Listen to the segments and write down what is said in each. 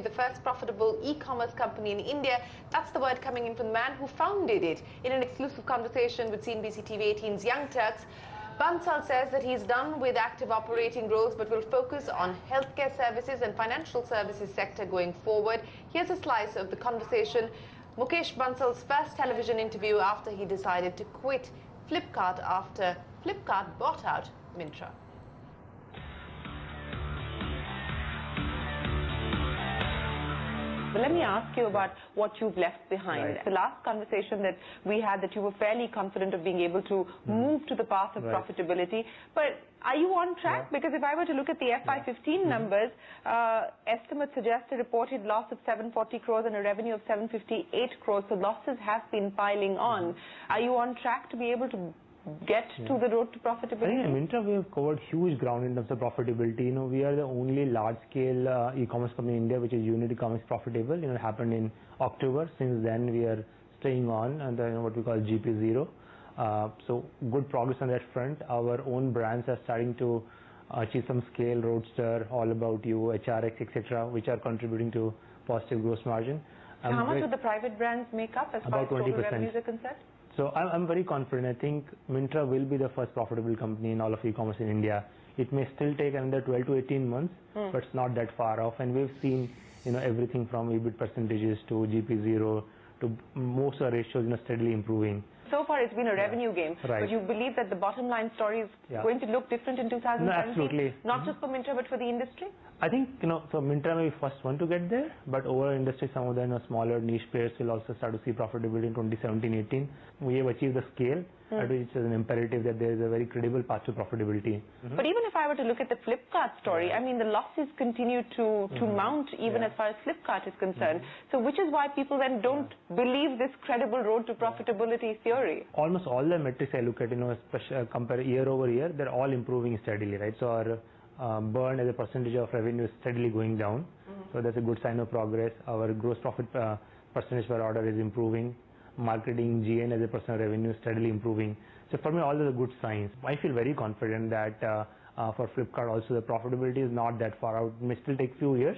be the first profitable e-commerce company in India. That's the word coming in from the man who founded it. In an exclusive conversation with CNBC TV 18's Young Turks, Bansal says that he's done with active operating roles but will focus on healthcare services and financial services sector going forward. Here's a slice of the conversation. Mukesh Bansal's first television interview after he decided to quit Flipkart after Flipkart bought out Myntra. But let me ask you about what you've left behind. Right. The last conversation that we had, that you were fairly confident of being able to move to the path of profitability. But are you on track? Yeah. Because if I were to look at the FY15 numbers, estimates suggest a reported loss of 740 crores and a revenue of 758 crores. So losses have been piling on. Are you on track to be able to get to the road to profitability? I think in Myntra we have covered huge ground in terms of profitability. You know, we are the only large-scale e-commerce company in India which is unit e-commerce profitable. You know, it happened in October. Since then, we are staying on and what we call GP0. So good progress on that front. Our own brands are starting to achieve some scale, Roadster, All About You, HRX, etc., which are contributing to positive gross margin. So how much would the private brands make up as far as total revenues are concerned? So I'm very confident. I think Myntra will be the first profitable company in all of e-commerce in India. It may still take another 12 to 18 months, but it's not that far off. And we've seen, you know, everything from EBIT percentages to GP0 to most of the ratios, you know, steadily improving. So far, it's been a revenue game, Right. but you believe that the bottom line story is going to look different in 2017? No, absolutely. Not just for Myntra, but for the industry? I think, you know, so Myntra may be first one to get there, but over industry, some of the, you know, smaller niche players will also start to see profitability in 2017-18. We have achieved the scale, which is an imperative that there is a very credible path to profitability. But even if I were to look at the Flipkart story, I mean, the losses continue to mount even as far as Flipkart is concerned. So which is why people then don't believe this credible road to profitability theory. Almost all the metrics I look at, you know, especially compare year over year, they're all improving steadily, right? So our burn as a percentage of revenue is steadily going down. So that's a good sign of progress. Our gross profit percentage per order is improving. Marketing, GN as a percent of revenue is steadily improving. So for me, all those are good signs. I feel very confident that for Flipkart also the profitability is not that far out. It may still take few years,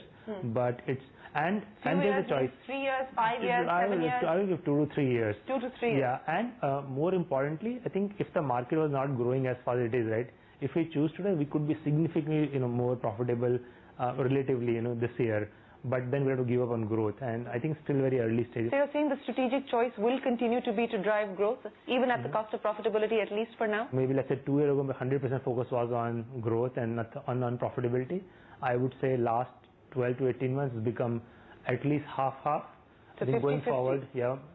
but it's and there's a choice. 3 years, 5 years, 7 years? I will give 2 to 3 years. 2 to 3 years. Yeah, and more importantly, I think if the market was not growing as fast as it is, right? If we choose today, we could be significantly, you know, more profitable relatively, you know, this year. But then we have to give up on growth, and I think still very early stages. So you're saying the strategic choice will continue to be to drive growth, even at the cost of profitability, at least for now? Maybe let's say 2 years ago, 100% focus was on growth and not on profitability. I would say last 12 to 18 months has become at least half-half. So I think 50-50? going forward,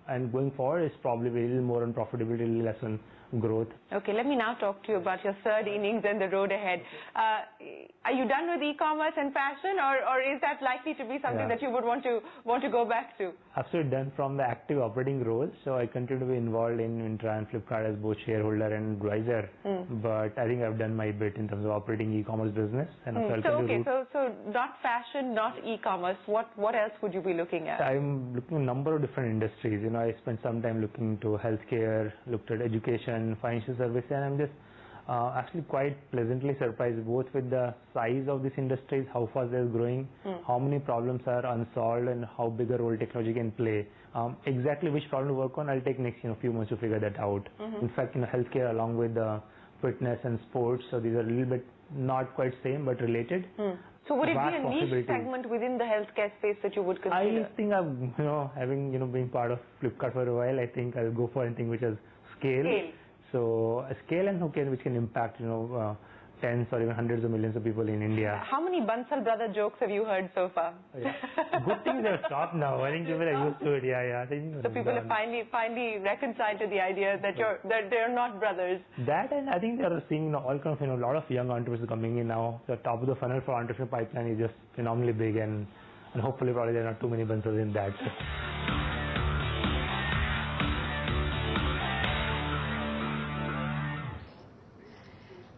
and going forward is probably a little more on profitability, a little less on growth. Okay, let me now talk to you about your third innings and the road ahead. Are you done with e-commerce and fashion, or is that likely to be something that you would want to go back to? Absolutely done from the active operating role. So I continue to be involved in Myntra and Flipkart as both shareholder and advisor. But I think I've done my bit in terms of operating e-commerce business. And So not fashion, not e-commerce. What else would you be looking at? I'm looking at a number of different industries. You know, I spent some time looking into healthcare, looked at education, financial services, and I'm just actually quite pleasantly surprised both with the size of these industries, how fast they're growing, how many problems are unsolved, and how big a role technology can play. Exactly which problem to work on, I'll take next few months to figure that out. In fact, you know, healthcare along with fitness and sports, so these are a little bit not quite same but related. So would it be a niche segment within the healthcare space that you would consider? I think I'm, you know, having, you know, been part of Flipkart for a while, I think I'll go for anything which has scale. So a scale and which can impact, you know, tens or even hundreds of millions of people in India. How many Bansal brother jokes have you heard so far? Good thing they've stopped now. I think people are used to it. I think so people have finally reconciled to the idea that they're not brothers. That, and I think they're seeing, you know, all kinds of, you know, a lot of young entrepreneurs coming in now. The top of the funnel for entrepreneur pipeline is just phenomenally big, and hopefully probably there are not too many Bansals in that.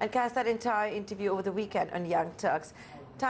And cast that entire interview over the weekend on Young Turks.